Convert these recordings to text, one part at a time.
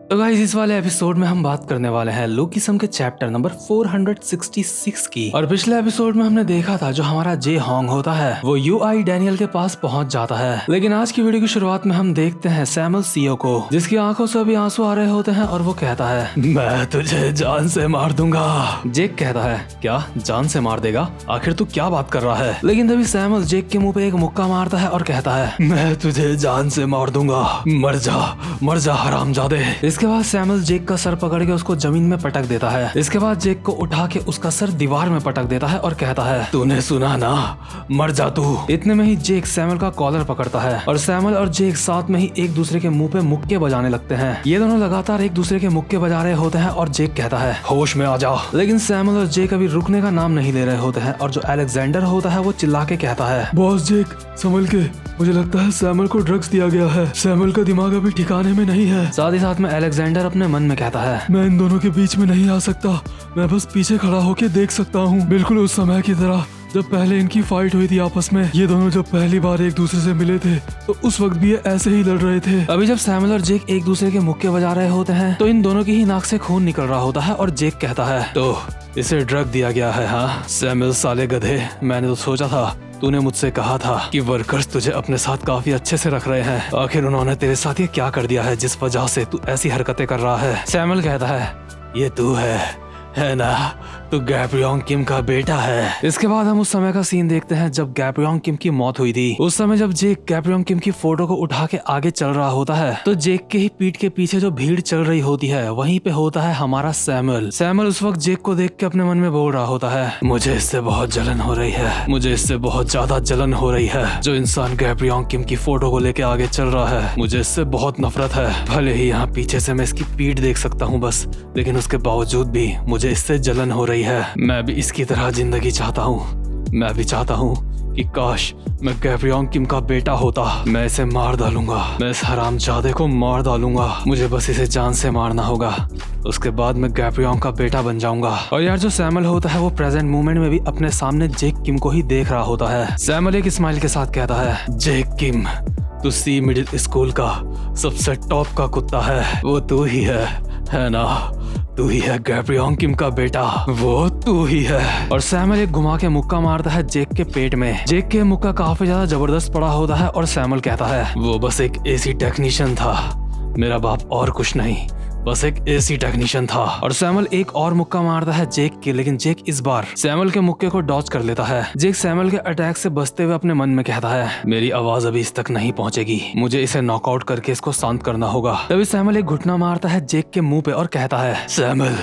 तो गाइस इस वाले एपिसोड में हम बात करने वाले हैं लोकीसम के चैप्टर नंबर 466 की। और पिछले एपिसोड में हमने देखा था जो हमारा जे होंग होता है वो यूआई डैनियल के पास पहुंच जाता है। लेकिन आज की वीडियो की शुरुआत में हम देखते हैं सैमुअल सीओ को, जिसकी आंखों से अभी आंसू आ रहे होते हैं और वो कहता है मैं तुझे जान से मार दूंगा। जेक कहता है क्या जान से मार देगा? आखिर तू क्या बात कर रहा है? लेकिन तभी सैमुअल जेक के मुंह पे एक मुक्का मारता है और कहता है मैं तुझे जान से मार दूंगा, मर जा हरामजादे। इसके बाद सैमुअल जेक का सर पकड़ के उसको जमीन में पटक देता है। इसके बाद जेक को उठा के उसका सर दीवार में पटक देता है और कहता है तूने सुना ना, मर जा तू। इतने में ही जेक सैमुअल का कॉलर पकड़ता है और सैमुअल और जेक साथ में ही एक दूसरे के मुंह पे मुक्के बजाने लगते हैं। ये दोनों लगातार एक दूसरे के मुक्के बजा रहे होते हैं और जेक कहता है होश में आ जा। लेकिन सैमुअल और जेक अभी रुकने का नाम नहीं ले रहे होते हैं और जो अलेक्जेंडर होता है वो चिल्ला के कहता है बॉस जेक संभल के, मुझे लगता है सैमुअल को ड्रग्स दिया गया है। सैमुअल का दिमाग अभी ठिकाने में नहीं है। साथ ही साथ में अलेक्जेंडर अपने मन में कहता है मैं इन दोनों के बीच में नहीं आ सकता, मैं बस पीछे खड़ा होके देख सकता हूँ, बिल्कुल उस समय की तरह जब पहले इनकी फाइट हुई थी आपस में। ये दोनों जब पहली बार एक दूसरे से मिले थे तो उस वक्त भी ये ऐसे ही लड़ रहे थे। अभी जब सैमुअल और जेक एक दूसरे के मुक्के बजा रहे होते हैं तो इन दोनों की ही नाक से खून निकल रहा होता है और जेक कहता है तो इसे ड्रग दिया गया है? हाँ सैमुअल साले गधे, मैंने तो सोचा था, तूने मुझसे कहा था कि वर्कर्स तुझे अपने साथ काफी अच्छे से रख रहे हैं। आखिर उन्होंने तेरे साथ ये क्या कर दिया है जिस वजह से तू ऐसी हरकतें कर रहा है? सैमुअल कहता है ये तू है ना, तो गैब्रियोंग किम का बेटा है। इसके बाद हम उस समय का सीन देखते हैं जब गैब्रियोंग किम की मौत हुई थी। उस समय जब जेक गैब्रियोंग किम की फोटो को उठा के आगे चल रहा होता है तो जेक के ही पीठ के पीछे जो भीड़ चल रही होती है वहीं पे होता है हमारा सैमुअल। सैमुअल उस वक्त जेक को देख के अपने मन में बोल रहा होता है मुझे इससे बहुत जलन हो रही है, मुझे इससे बहुत ज्यादा जलन हो रही है। जो इंसान गैब्रियोंग किम की फोटो को लेके आगे चल रहा है मुझे इससे बहुत नफरत है। भले ही यहाँ पीछे से मैं इसकी पीठ देख सकता हूँ बस, लेकिन उसके बावजूद भी मुझे इससे जलन हो रही है। मैं भी इसकी तरह जिंदगी चाहता हूँ। मैं भी चाहता हूँ कि काश मैं गैब्रियोंग किम का बेटा होता। मैं इसे मार डालूंगा, मैं इस हरामजादे को मार डालूंगा। मुझे बस इसे जान से मारना होगा, उसके बाद मैं गैब्रियोंग का बेटा बन जाऊंगा। और यार जो सैमुअल होता है वो प्रेजेंट मोमेंट में भी अपने सामने जेक किम को ही देख रहा होता है। सैमुअल एक स्माइल के साथ कहता है जेक किम, तू सी मिडिल स्कूल का सबसे टॉप का कुत्ता है, वो तू ही है ना? तू ही है गैब्रियोंग किम का बेटा, वो तू ही है। और सैमुअल एक घुमा के मुक्का मारता है जेक के पेट में। जेक के मुक्का काफी ज्यादा जबरदस्त पड़ा होता है और सैमुअल कहता है वो बस एक एसी टेक्नीशियन था, मेरा बाप और कुछ नहीं, बस एक एसी टेक्नीशियन था। और सैमुअल एक और मुक्का मारता है जेक के, लेकिन जेक इस बार सैमुअल के मुक्के को डॉज कर लेता है। जेक सैमुअल के अटैक से बचते हुए अपने मन में कहता है मेरी आवाज अभी इस तक नहीं पहुंचेगी, मुझे इसे नॉकआउट करके इसको शांत करना होगा। तभी सैमुअल एक घुटना मारता है जेक के मुंह पे और कहता है सैमुअल,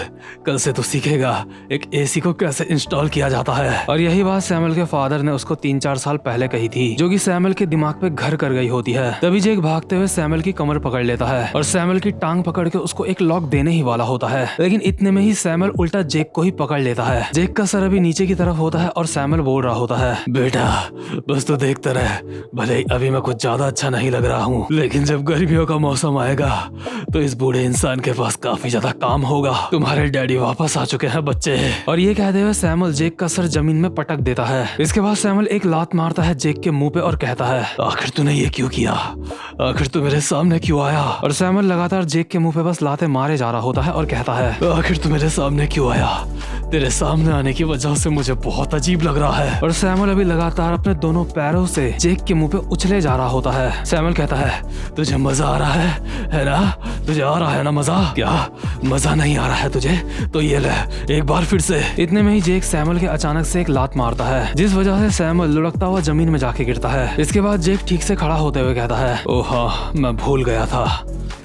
कल से तू सीखेगा एक एसी को कैसे इंस्टॉल किया जाता है। और यही बात सैमुअल के फादर ने उसको 3-4 साल पहले कही थी, जो कि सैमुअल के दिमाग पे घर कर गई होती है। तभी जेक भागते हुए सैमुअल की कमर पकड़ लेता है और सैमुअल की टांग पकड़ के उसको एक लॉक देने ही वाला होता है। लेकिन इतने में ही सैमुअल उल्टा जेक को ही पकड़ लेता है। जेक का सर अभी नीचे की तरफ होता है और सैमुअल बोल रहा होता है बेटा बस तो देखता रह, भले ही अभी मैं कुछ ज्यादा अच्छा नहीं लग रहा हूँ, लेकिन जब गर्मियों का मौसम आएगा तो इस बूढ़े इंसान के पास काफी ज्यादा काम होगा। तुम्हारे डैडी वापस आ चुके हैं बच्चे। और ये कहते हुए सैमुअल जेक का सर जमीन में पटक देता है। इसके बाद सैमुअल एक लात मारता है जेक के मुंह पे और कहता है आखिर तूने ये क्यों किया, आखिर तू मेरे सामने क्यों आया? और सैमुअल लगातार जेक के मुंह पे बस लाते मारे जा रहा होता है और कहता है आखिर तू मेरे सामने क्यों आया? तेरे सामने आने की वजह से मुझे बहुत अजीब लग रहा है। और सैमुअल अभी लगातार अपने दोनों पैरों से जेक के मुंह पे उछले जा रहा होता है। सैमुअल कहता है तुझे मजा आ रहा है ना? तुझे आ रहा है ना मजा? क्या मजा नहीं आ रहा है तुझे? तो ये ले एक बार फिर से। इतने में ही जेक सैमुअल के अचानक से एक लात मारता है, जिस वजह से सैमुअल लुढ़कता हुआ जमीन में जाके गिरता है। इसके बाद जेक ठीक से खड़ा होते हुए कहता है ओह हाँ, मैं भूल गया था,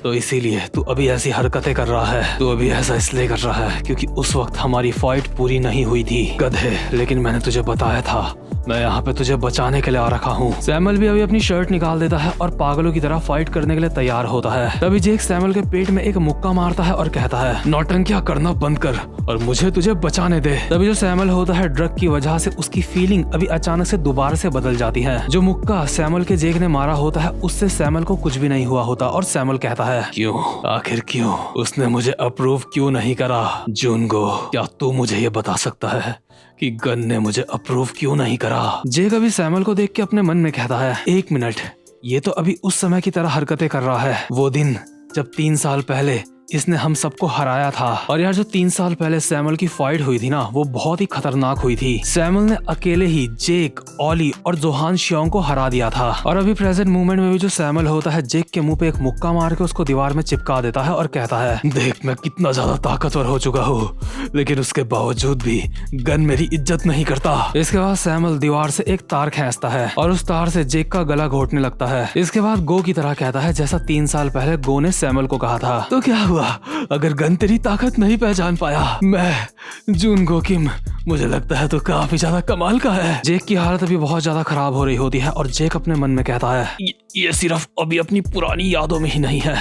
तो इसीलिए तू अभी ऐसी हरकतें कर रहा है। तू अभी ऐसा इसलिए कर रहा है क्योंकि उस वक्त हमारी फाइट पूरी नहीं हुई थी गधे, लेकिन मैंने तुझे बताया था मैं यहाँ पे तुझे बचाने के लिए आ रखा हूँ। सैमुअल भी अभी अपनी शर्ट निकाल देता है और पागलों की तरह फाइट करने के लिए तैयार होता है। तभी जेक सैमुअल के पेट में एक मुक्का मारता है और कहता है नौटंकियां करना बंद कर और मुझे तुझे बचाने दे। तभी जो सैमुअल होता है ड्रग की वजह से उसकी फीलिंग अभी अचानक से दोबारा से बदल जाती है। जो मुक्का सैमुअल के जेक ने मारा होता है उससे सैमुअल को कुछ भी नहीं हुआ होता और सैमुअल कहता है क्यों, आखिर क्यों? उसने मुझे अप्रूव क्यों नहीं करा? जूनगो, क्या तू मुझे ये बता सकता है कि गन ने मुझे अप्रूव क्यों नहीं करा? जेक अभी सैमुअल को देख के अपने मन में कहता है एक मिनट, ये तो अभी उस समय की तरह हरकतें कर रहा है, वो दिन जब 3 साल पहले इसने हम सबको हराया था। और यार जो 3 साल पहले सैमुअल की फाइट हुई थी ना, वो बहुत ही खतरनाक हुई थी। सैमुअल ने अकेले ही जेक, ऑली और जोहान शियोंग को हरा दिया था। और अभी प्रेजेंट मूवमेंट में भी जो सैमुअल होता है, जेक के मुंह पे एक मुक्का मार के उसको दीवार में चिपका देता है और कहता है, देख मैं कितना ज्यादा ताकतवर हो चुका हूँ, लेकिन उसके बावजूद भी गन मेरी इज्जत नहीं करता। इसके बाद सैमुअल दीवार से एक तार खींचता है और उस तार से जेक का गला घोटने लगता है। इसके बाद गो की तरह कहता है जैसा 3 साल पहले गो ने सैमुअल को कहा था। तो क्या हुआ अगर गन तेरी ताकत नहीं पहचान पाया? मैं जून गो किम, मुझे लगता है तो काफी ज्यादा कमाल का है। जेक की हालत अभी बहुत ज्यादा खराब हो रही होती है और जेक अपने मन में कहता है, ये सिर्फ अभी अपनी पुरानी यादों में ही नहीं है,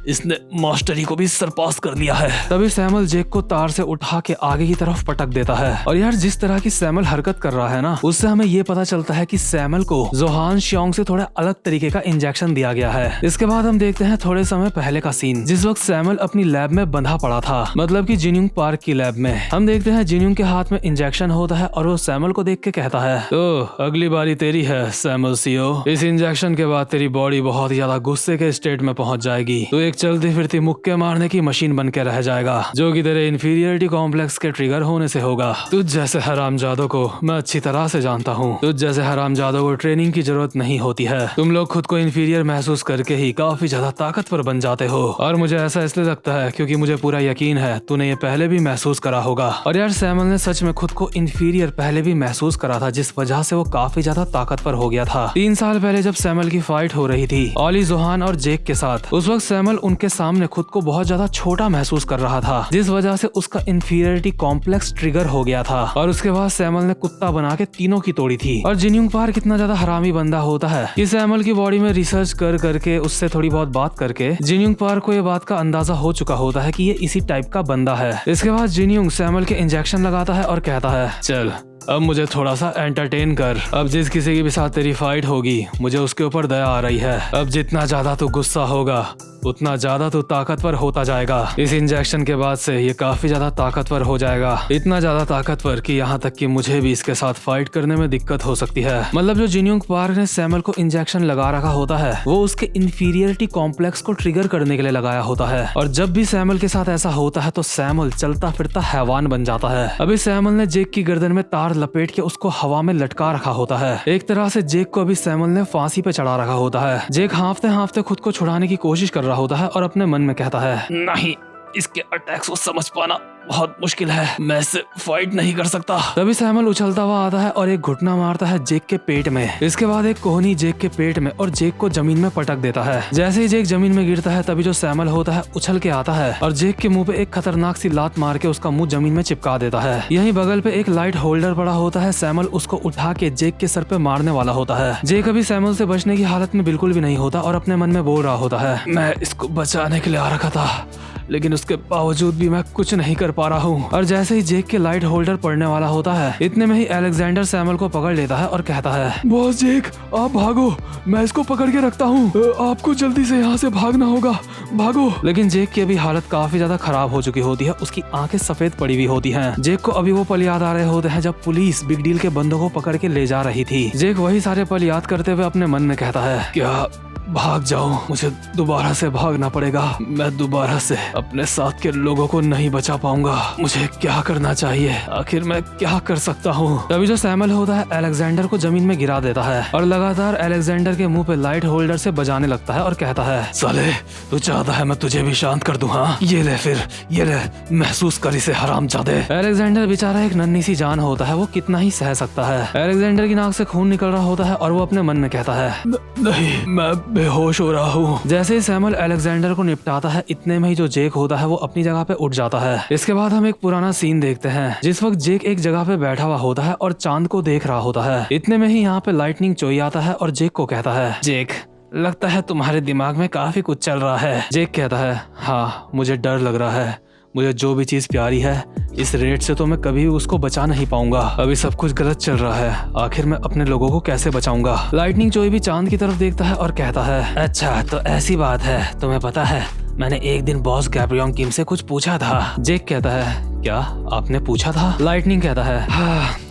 इसने मास्टरी को भी सरपास कर लिया है। तभी सैमुअल जेक को तार से उठा के आगे की तरफ पटक देता है। और यार जिस तरह की सैमुअल हरकत कर रहा है ना, उससे हमें ये पता चलता है कि सैमुअल को जोहान शियोंग से थोड़ा अलग तरीके का इंजेक्शन दिया गया है। इसके बाद हम देखते हैं थोड़े समय पहले का सीन, जिस वक्त सैमुअल अपनी लैब में बंधा पड़ा था, मतलब कि जिन्यूंग पार्क की लैब में। हम देखते हैं जिन्यूंग के हाथ में इंजेक्शन होता है और वो सैमुअल को देख के कहता है, तो अगली बारी तेरी है सैमुअल सीओ। इस इंजेक्शन के बाद तेरी बॉडी बहुत ही ज्यादा गुस्से के स्टेट में पहुंच जाएगी। तो एक चलती फिरती मुक्के मारने की मशीन बन के रह जाएगा, जो कि तेरे इंफीरियरिटी कॉम्प्लेक्स के ट्रिगर होने से होगा। तुझ जैसे हरामजादों को मैं अच्छी तरह से जानता हूँ। तुझ जैसे हरामजादों को ट्रेनिंग की जरूरत नहीं होती है। तुम लोग खुद को इंफीरियर महसूस करके ही काफी ज्यादा ताकतवर बन जाते हो। और मुझे ऐसा इसलिए लगता है क्योंकि मुझे पूरा यकीन है तूने ये पहले भी महसूस करा होगा। और यार सैमुअल ने सच में खुद को इंफीरियर पहले भी महसूस करा था, जिस वजह से वो काफी ज्यादा ताकतवर हो गया था। 3 साल पहले जब सैमुअल की फाइट हो रही थी ऑली, जोहान और जेक के साथ, उस वक्त सैमुअल उनके सामने खुद को बहुत ज्यादा छोटा महसूस कर रहा था, जिस वजह से उसका इंफीरियरिटी कॉम्प्लेक्स ट्रिगर हो गया था। और उसके बाद सैमुअल ने कुत्ता बना के तीनों की तोड़ी थी। और जिन्यूंग पार्क कितना ज्यादा हरामी बंदा होता है कि सैमुअल की बॉडी में रिसर्च कर करके उससे थोड़ी बहुत बात करके जिन्यूंग पार्क को ये बात का अंदाजा हो चुका होता है कि ये इसी टाइप का बंदा है। इसके बाद जिन्यूंग सैमुअल के इंजेक्शन लगाता है और कहता है, चल अब मुझे थोड़ा सा एंटरटेन कर। अब जिस किसी के भी साथ तेरी फाइट होगी, मुझे उसके ऊपर दया आ रही है। अब जितना ज्यादा तू गुस्सा होगा, उतना ज्यादा तो ताकतवर होता जाएगा। इस इंजेक्शन के बाद से ये काफी ज्यादा ताकतवर हो जाएगा, इतना ज्यादा ताकतवर कि यहाँ तक कि मुझे भी इसके साथ फाइट करने में दिक्कत हो सकती है। मतलब जो जिन्यूंग पार्क ने सैमुअल को इंजेक्शन लगा रखा होता है, वो उसके इंफीरियरिटी कॉम्प्लेक्स को ट्रिगर करने के लिए लगाया होता है। और जब भी सैमुअल के साथ ऐसा होता है तो सैमुअल चलता फिरता हैवान बन जाता है। अभी सैमुअल ने जेक की गर्दन में तार लपेट के उसको हवा में लटका रखा होता है। एक तरह से जेक को अभी सैमुअल ने फांसी पे चढ़ा रखा होता है। जेक हांफते हांफते खुद को छुड़ाने की कोशिश कर रहा होता है और अपने मन में कहता है, नहीं, इसके अटैक्स को समझ पाना बहुत मुश्किल है, मैं इससे फाइट नहीं कर सकता। तभी सैमुअल उछलता हुआ आता है और एक घुटना मारता है जेक के पेट में। इसके बाद एक कोहनी जेक के पेट में और जेक को जमीन में पटक देता है। जैसे ही जेक जमीन में गिरता है, तभी जो सैमुअल होता है उछल के आता है और जेक के मुंह पे एक खतरनाक सी लात मार के उसका मुंह जमीन में चिपका देता है। यहीं बगल पे एक लाइट होल्डर पड़ा होता है। सैमुअल उसको उठा के जेक के सर पे मारने वाला होता है। जेक अभी सैमुअल से बचने की हालत में बिल्कुल भी नहीं होता और अपने मन में बोल रहा होता है, मैं इसको बचाने के लिए आ रखा था, लेकिन उसके बावजूद भी मैं कुछ नहीं कर पा रहा हूँ। और जैसे ही जेक के लाइट होल्डर पड़ने वाला होता है, इतने में ही अलेक्जेंडर सैमुअल को पकड़ लेता है और कहता है, बॉस जेक आप भागो, मैं इसको पकड़ के रखता हूँ, आपको जल्दी से यहाँ से भागना होगा, भागो। लेकिन जेक की अभी हालत काफी ज्यादा खराब हो चुकी होती है, उसकी आंखें सफेद पड़ी हुई होती हैं। जेक को अभी वो पल याद आ रहे होते हैं जब पुलिस बिग डील के बंदों को पकड़ के ले जा रही थी। जेक वही सारे पल याद करते हुए अपने मन में कहता है, क्या भाग जाऊं, मुझे दोबारा से भागना पड़ेगा, मैं दोबारा से अपने साथ के लोगों को नहीं बचा पाऊंगा, मुझे क्या करना चाहिए, आखिर मैं क्या कर सकता हूँ। तभी जो सैमुअल होता है अलेक्जेंडर को जमीन में गिरा देता है और लगातार अलेक्जेंडर के मुंह पे लाइट होल्डर से बजाने लगता है और कहता है, साले तू चाहता है मैं तुझे भी शांत कर दूं? हाँ ये ले, फिर ये ले, महसूस कर इसे हरामजादे। अलेक्जेंडर बेचारा एक नन्ही सी जान होता है, वो कितना ही सह सकता है। अलेक्जेंडर की नाक से खून निकल रहा होता है और वो अपने मन में कहता है, नहीं मैं बेहोश हो रहा हूँ। जैसे ही सैमुअल अलेक्जेंडर को निपटाता है, इतने में ही जो जेक होता है वो अपनी जगह पे उठ जाता है। इसके बाद हम एक पुराना सीन देखते हैं, जिस वक्त जेक एक जगह पे बैठा हुआ होता है और चांद को देख रहा होता है। इतने में ही यहाँ पे लाइटनिंग चोई आता है और जेक को कहता है, जेक लगता है तुम्हारे दिमाग में काफी कुछ चल रहा है। जेक कहता है, हाँ मुझे डर लग रहा है, मुझे जो भी चीज प्यारी है इस रेट से तो मैं कभी उसको बचा नहीं पाऊंगा। अभी सब कुछ गलत चल रहा है, आखिर मैं अपने लोगों को कैसे बचाऊंगा। लाइटनिंग चोई भी चांद की तरफ देखता है और कहता है, अच्छा तो ऐसी बात है, तुम्हें पता है मैंने एक दिन बॉस गैब्रियोंग किम से कुछ पूछा था। जेक कहता है, क्या आपने पूछा था? लाइटनिंग कहता है,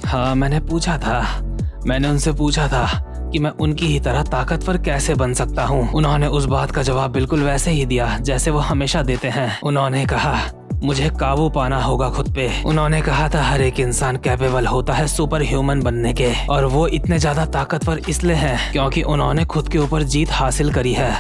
हाँ मैंने पूछा था, मैंने उनसे पूछा था कि मैं उनकी ही तरह ताकतवर कैसे बन सकता हूँ। उन्होंने उस बात का जवाब बिल्कुल वैसे ही दिया जैसे वो हमेशा देते हैं। उन्होंने कहा मुझे काबू पाना होगा खुद पे। उन्होंने कहा था हर एक इंसान कैपेबल होता है सुपर ह्यूमन बनने के, और वो इतने ज्यादा ताकतवर इसलिए हैं क्योंकि उन्होंने खुद के ऊपर जीत हासिल करी है।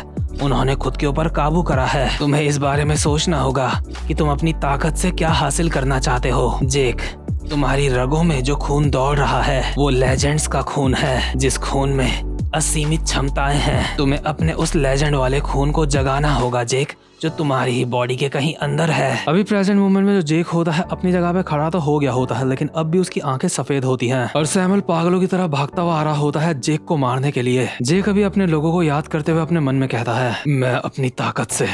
उन्होंने खुद के ऊपर काबू करा है। तुम्हें इस बारे में सोचना होगा कि तुम अपनी ताकत से क्या हासिल करना चाहते हो। जेक, तुम्हारी रगों में जो खून दौड़ रहा है वो लेजेंड्स का खून है, जिस खून में असीमित क्षमताएं हैं। तुम्हें अपने उस लेजेंड वाले खून को जगाना होगा जेक, जो तुम्हारी ही बॉडी के कहीं अंदर है। अभी प्रेजेंट मोमेंट में जो जेक होता है अपनी जगह पे खड़ा तो हो गया होता है, लेकिन अब भी उसकी आंखें सफेद होती हैं और सैमुअल पागलों की तरह भागता हुआ आ रहा होता है जेक को मारने के लिए। जेक अभी अपने लोगों को याद करते हुए अपने मन में कहता है मैं अपनी ताकत से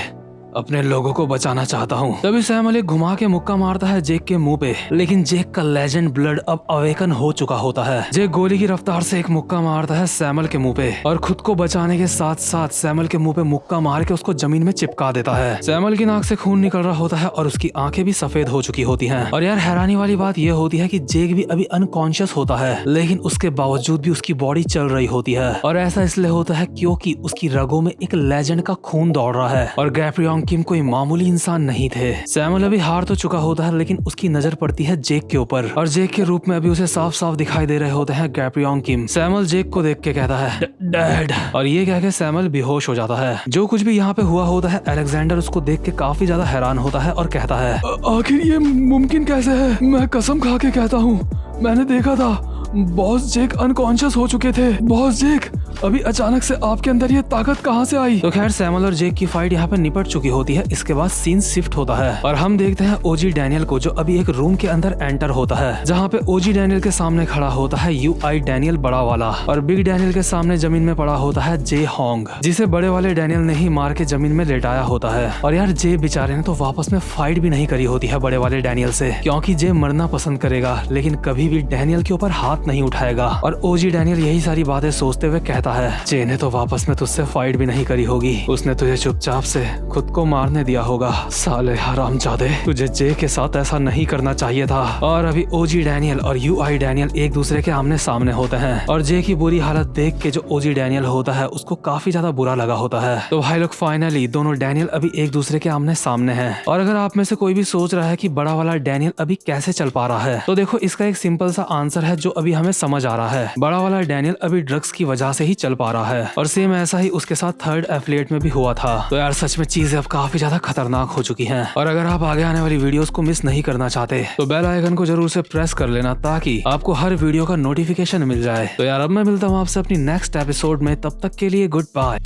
अपने लोगों को बचाना चाहता हूँ। तभी सैमुअल एक घुमा के मुक्का मारता है जेक के मुंह पे, लेकिन जेक का लेजेंड ब्लड अब अवेकन हो चुका होता है। जेक गोली की रफ्तार से एक मुक्का मारता है सैमुअल के मुंह पे और खुद को बचाने के साथ साथ सैमुअल के मुंह पे मुक्का मार के उसको जमीन में चिपका देता है। सैमुअल की नाक से खून निकल रहा होता है और उसकी आंखें भी सफेद हो चुकी होती हैं। और यार हैरानी वाली बात यह होती है कि जेक भी अभी अनकॉन्शियस होता है, लेकिन उसके बावजूद भी उसकी बॉडी चल रही होती है। और ऐसा इसलिए होता है क्योंकि उसकी रगों में एक लेजेंड का खून दौड़ रहा है और गैप्रियॉन्ग किम कोई मामूली इंसान नहीं थे। सैमुअल अभी हार तो चुका होता है, लेकिन उसकी नजर पड़ती है जेक के ऊपर और जेक के रूप में अभी उसे साफ साफ दिखाई दे रहे होते हैं गैप्रियॉन्ग किम। सैमुअल जेक को देख के कहता है डैड, और ये कह के सैमुअल बेहोश हो जाता है। जो कुछ भी यहाँ पे हुआ होता है अलेक्जेंडर उसको देख के काफी ज्यादा हैरान होता है और कहता है आखिर ये मुमकिन कैसे है? मैं कसम खा के कहता हूँ मैंने देखा था बॉस जेक अनकॉन्शियस हो चुके थे। बॉस जेक, अभी अचानक से आपके अंदर ये ताकत कहाँ से आई? तो खैर सैमुअल और जेक की फाइट यहाँ पे निपट चुकी होती है। इसके बाद सीन शिफ्ट होता है और हम देखते हैं ओजी डैनियल को, जो अभी एक रूम के अंदर एंटर होता है, जहाँ पे ओजी डैनियल के सामने खड़ा होता है यूआई डैनियल बड़ा वाला, और बिग डैनियल के सामने जमीन में पड़ा होता है जे होंग, जिसे बड़े वाले डैनियल ने ही मार के जमीन में लेटाया होता है। और यार जे बेचारे ने तो वापस में फाइट भी नहीं करी होती है बड़े वाले डैनियल से, क्योंकि जे मरना पसंद करेगा लेकिन कभी भी डैनियल के ऊपर हाथ नहीं उठाएगा। और ओजी डैनियल यही सारी बातें सोचते हुए कहता है जे ने तो वापस में तुझसे फाइट भी नहीं करी होगी, उसने तुझे चुपचाप से खुद को मारने दिया होगा। साले हरामजादे, तुझे जे के साथ ऐसा नहीं करना चाहिए था। और अभी ओजी डैनियल और यूआई डैनियल एक दूसरे के आमने सामने होते हैं और जे की बुरी हालत देख के जो ओजी डैनियल होता है उसको काफी ज्यादा बुरा लगा होता है। तो भाई लोग फाइनली दोनों डैनियल अभी एक दूसरे के आमने सामने हैं। और अगर आप में से कोई भी सोच रहा है कि बड़ा वाला डैनियल अभी कैसे चल पा रहा है, तो देखो इसका एक सिंपल सा आंसर है जो अभी हमें समझ आ रहा है। बड़ा वाला डैनियल अभी ड्रग्स की वजह से ही चल पा रहा है और सेम ऐसा ही उसके साथ थर्ड एफिलिएट में भी हुआ था। तो यार सच में चीजें अब काफी ज्यादा खतरनाक हो चुकी हैं। और अगर आप आगे आने वाली वीडियोस को मिस नहीं करना चाहते तो बेल आइकन को जरूर से प्रेस कर लेना ताकि आपको हर वीडियो का नोटिफिकेशन मिल जाए। तो यार अब मैं मिलता हूँ आपसे अपनी नेक्स्ट एपिसोड में, तब तक के लिए गुड बाय।